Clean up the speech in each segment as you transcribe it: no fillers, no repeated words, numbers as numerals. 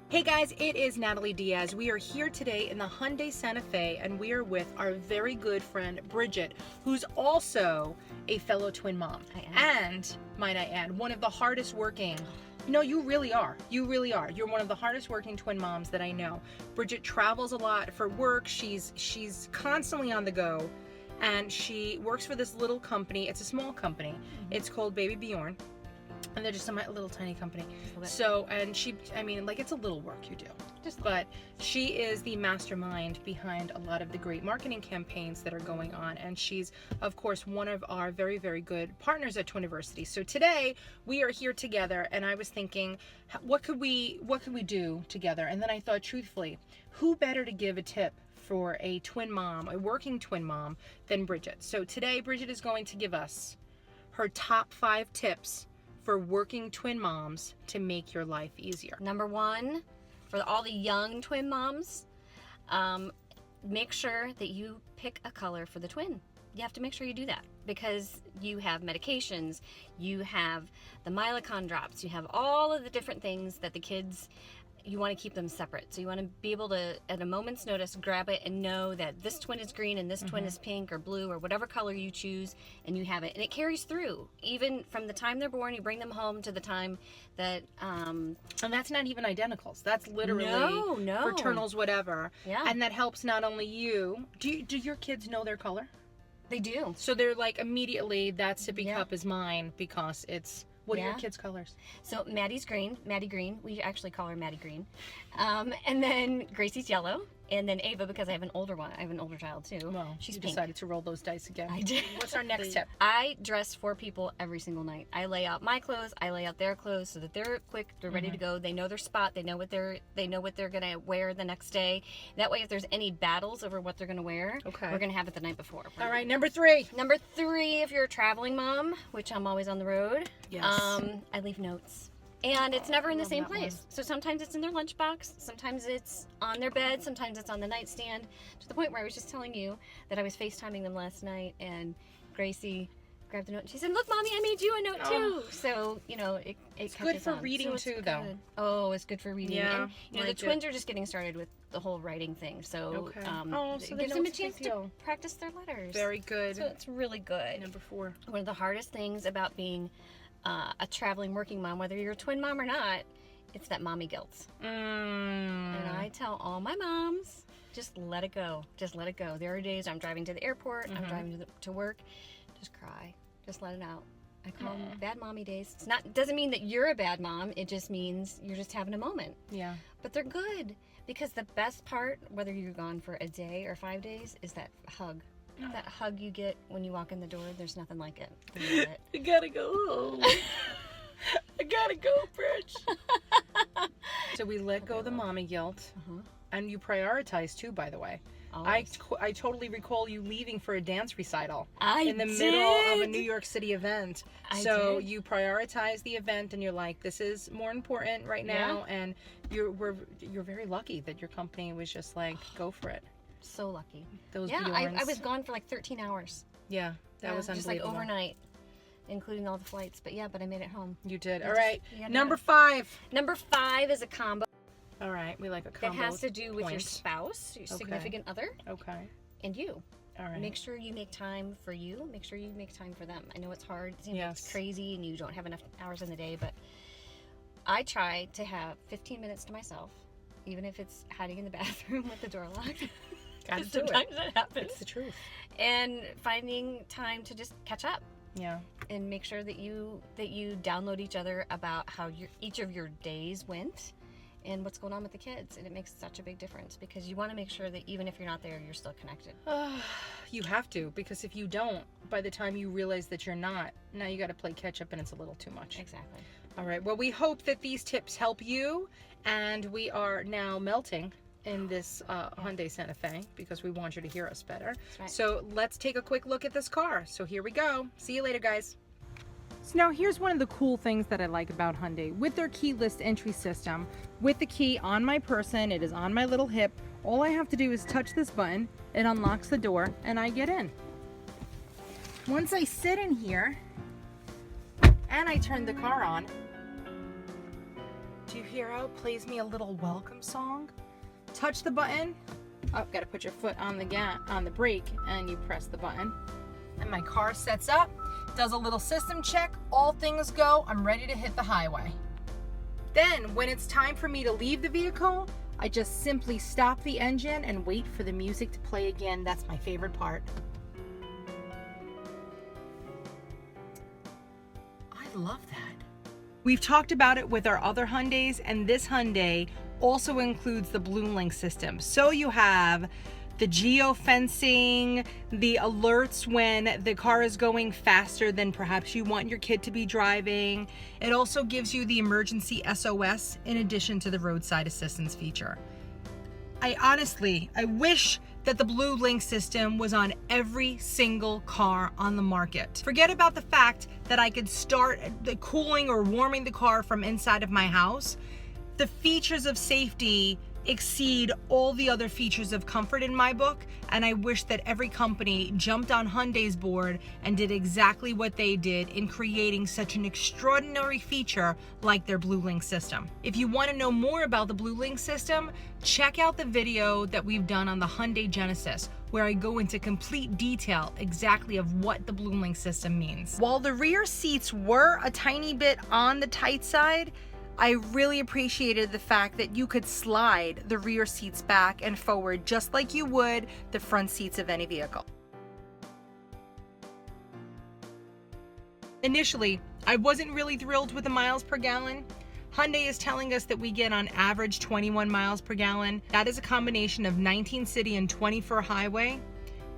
Hey guys, it is Natalie Diaz. We are here today in the Hyundai Santa Fe, and we are with our very good friend Bridgette, who's also a fellow twin mom. I am. And, might I add, one of the hardest working. No, you really are. You really are. You're one of the hardest working twin moms that I know. Bridgette travels a lot for work. She's constantly on the go, and she works for this little company. It's a small company. It's called Baby Bjorn. And they're just a little tiny company. So, and it's a little work you do. But she is the mastermind behind a lot of the great marketing campaigns that are going on. And she's, of course, one of our very, very good partners at Twiniversity. So today we are here together, and I was thinking, what could we do together? And then I thought, truthfully, who better to give a tip for a twin mom, a working twin mom, than Bridgette? So today Bridgette is going to give us her top 5 tips for working twin moms to make your life easier. Number 1, for all the young twin moms, make sure that you pick a color for the twin. You have to make sure you do that because you have medications, you have the Mylicon drops, you have all of the different things that the kids, you want to keep them separate. So you want to be able to, at a moment's notice, grab it and know that this twin is green and this twin is pink or blue or whatever color you choose, and you have it. And it carries through. Even from the time they're born, you bring them home to the time that... and that's not even identicals. That's literally no. fraternals, whatever. Yeah. And that helps not only you. Do your kids know their color? They do. So they're like, immediately, that sippy Yeah. cup is mine because it's... What are your kids' colors? So Maddie's green, Maddie green. We actually call her Maddie green. And then Gracie's yellow. And then Ava, because I have an older one. I have an older child too. Well, she's you pink. decided to roll those dice again. I did. What's our next tip? I dress 4 people every single night. I lay out my clothes. I lay out their clothes so that they're quick. They're ready to go. They know their spot. They know what they're gonna wear the next day. That way, if there's any battles over what they're gonna wear, we're gonna have it the night before. All right, number 3. Number 3, if you're a traveling mom, which I'm always on the road. Yes. I leave notes. And it's never in the same that one. place. So sometimes it's in their lunchbox, sometimes it's on their bed, sometimes it's on the nightstand, to the point where I was just telling you that I was FaceTiming them last night, and Gracie grabbed the note and she said, "Look, Mommy, I made you a note too." So, it's good for reading too, though. Oh, it's good for reading. Yeah, And, the twins are just getting started with the whole writing thing. So, so it they gives know them a it's a chance big to deal. practice their letters. Very good. So it's really good. Number 4. One of the hardest things about being a traveling working mom, whether you're a twin mom or not, it's that mommy guilt. And I tell all my moms, just let it go. Just let it go. There are days I'm driving to the airport, I'm driving to work, just cry. Just let it out. I call them bad mommy days. It doesn't mean that you're a bad mom. It just means you're just having a moment. Yeah. But they're good because the best part, whether you're gone for a day or 5 days, is that hug. That hug you get when you walk in the door, there's nothing like it. I gotta go home. I gotta go, Bridge. So we let go of the mommy guilt, and you prioritize too, by the way. I totally recall you leaving for a dance recital in the middle of a New York City event. So you prioritize the event, and you're like, "This is more important right now." And you're very lucky that your company was just like, "Go for it." So lucky. Those I was gone for like 13 hours. Yeah, that was just like unbelievable. overnight, including all the flights. But I made it home. You did. All right. Number 5. Number 5 is a combo. All right, we like a combo. That has to do with your spouse, your significant other, and you. All right. Make sure you make time for you. Make sure you make time for them. I know it's hard. It seems like it's crazy, and you don't have enough hours in the day. But I try to have 15 minutes to myself, even if it's hiding in the bathroom with the door locked. Sometimes that happens. It's the truth. And finding time to just catch up. Yeah. And make sure that you download each other about how each of your days went and what's going on with the kids. And it makes such a big difference because you want to make sure that even if you're not there, you're still connected. You have to, because if you don't, by the time you realize that you're not, now you got to play catch up and it's a little too much. Exactly. All right. Well, we hope that these tips help you, and we are now melting in this Hyundai Santa Fe because we want you to hear us better. That's right. So let's take a quick look at this car. So here we go. See you later, guys. So now here's one of the cool things that I like about Hyundai. With their keyless entry system, with the key on my person, it is on my little hip. All I have to do is touch this button, it unlocks the door, and I get in. Once I sit in here and I turn the car on, Do you hear how it plays me a little welcome song? Touch the button. Oh, gotta put your foot on the brake, and you press the button. And my car sets up, does a little system check, all things go, I'm ready to hit the highway. Then, when it's time for me to leave the vehicle, I just simply stop the engine and wait for the music to play again. That's my favorite part. I love that. We've talked about it with our other Hyundais, and this Hyundai also includes the BlueLink system. So you have the geo-fencing, the alerts when the car is going faster than perhaps you want your kid to be driving. It also gives you the emergency SOS in addition to the roadside assistance feature. I wish that the BlueLink system was on every single car on the market. Forget about the fact that I could start the cooling or warming the car from inside of my house. The features of safety exceed all the other features of comfort in my book, and I wish that every company jumped on Hyundai's board and did exactly what they did in creating such an extraordinary feature like their BlueLink system. If you want to know more about the BlueLink system, check out the video that we've done on the Hyundai Genesis, where I go into complete detail exactly of what the BlueLink system means. While the rear seats were a tiny bit on the tight side, I really appreciated the fact that you could slide the rear seats back and forward just like you would the front seats of any vehicle. Initially, I wasn't really thrilled with the miles per gallon. Hyundai is telling us that we get on average 21 miles per gallon. That is a combination of 19 city and 20 for highway.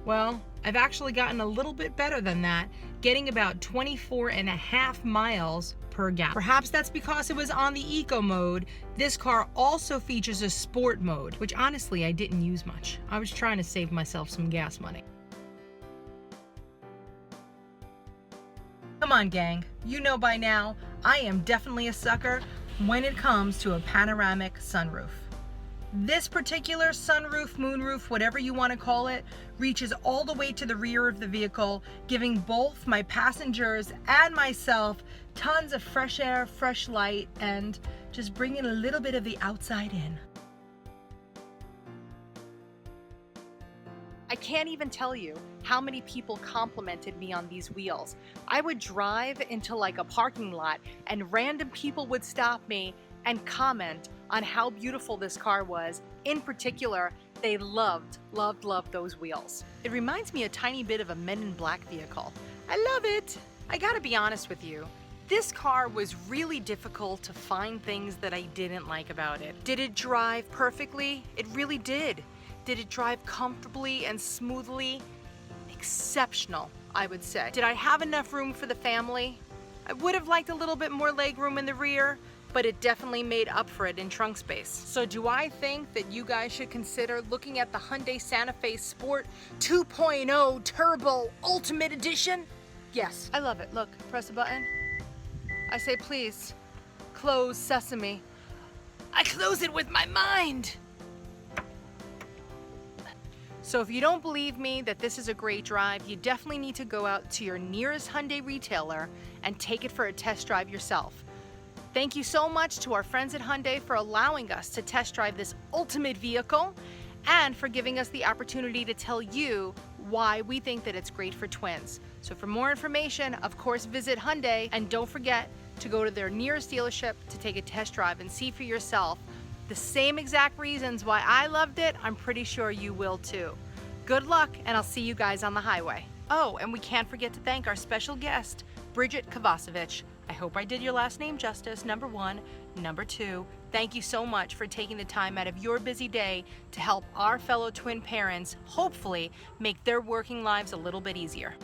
Well, I've actually gotten a little bit better than that, getting about 24.5 miles per gallon. Perhaps that's because it was on the eco mode. This car also features a sport mode, which honestly I didn't use much. I was trying to save myself some gas money. Come on, gang. You know by now, I am definitely a sucker when it comes to a panoramic sunroof. This particular sunroof, moonroof, whatever you want to call it, reaches all the way to the rear of the vehicle, giving both my passengers and myself tons of fresh air, fresh light, and just bringing a little bit of the outside in. I can't even tell you how many people complimented me on these wheels. I would drive into like a parking lot and random people would stop me and comment on how beautiful this car was. In particular, they loved those wheels. It reminds me a tiny bit of a Men in Black vehicle. I love it. I gotta be honest with you. This car was really difficult to find things that I didn't like about it. Did it drive perfectly? It really did. Did it drive comfortably and smoothly? Exceptional, I would say. Did I have enough room for the family? I would have liked a little bit more leg room in the rear, but it definitely made up for it in trunk space. So do I think that you guys should consider looking at the Hyundai Santa Fe Sport 2.0 Turbo Ultimate Edition? Yes, I love it. Look, press the button. I say, please, close sesame. I close it with my mind. So if you don't believe me that this is a great drive, you definitely need to go out to your nearest Hyundai retailer and take it for a test drive yourself. Thank you so much to our friends at Hyundai for allowing us to test drive this ultimate vehicle and for giving us the opportunity to tell you why we think that it's great for twins. So for more information, of course, visit Hyundai, and don't forget to go to their nearest dealership to take a test drive and see for yourself the same exact reasons why I loved it. I'm pretty sure you will too. Good luck, and I'll see you guys on the highway. Oh, and we can't forget to thank our special guest, Bridgette Kovacevich. I hope I did your last name justice, number one. Number two, thank you so much for taking the time out of your busy day to help our fellow twin parents, hopefully, make their working lives a little bit easier.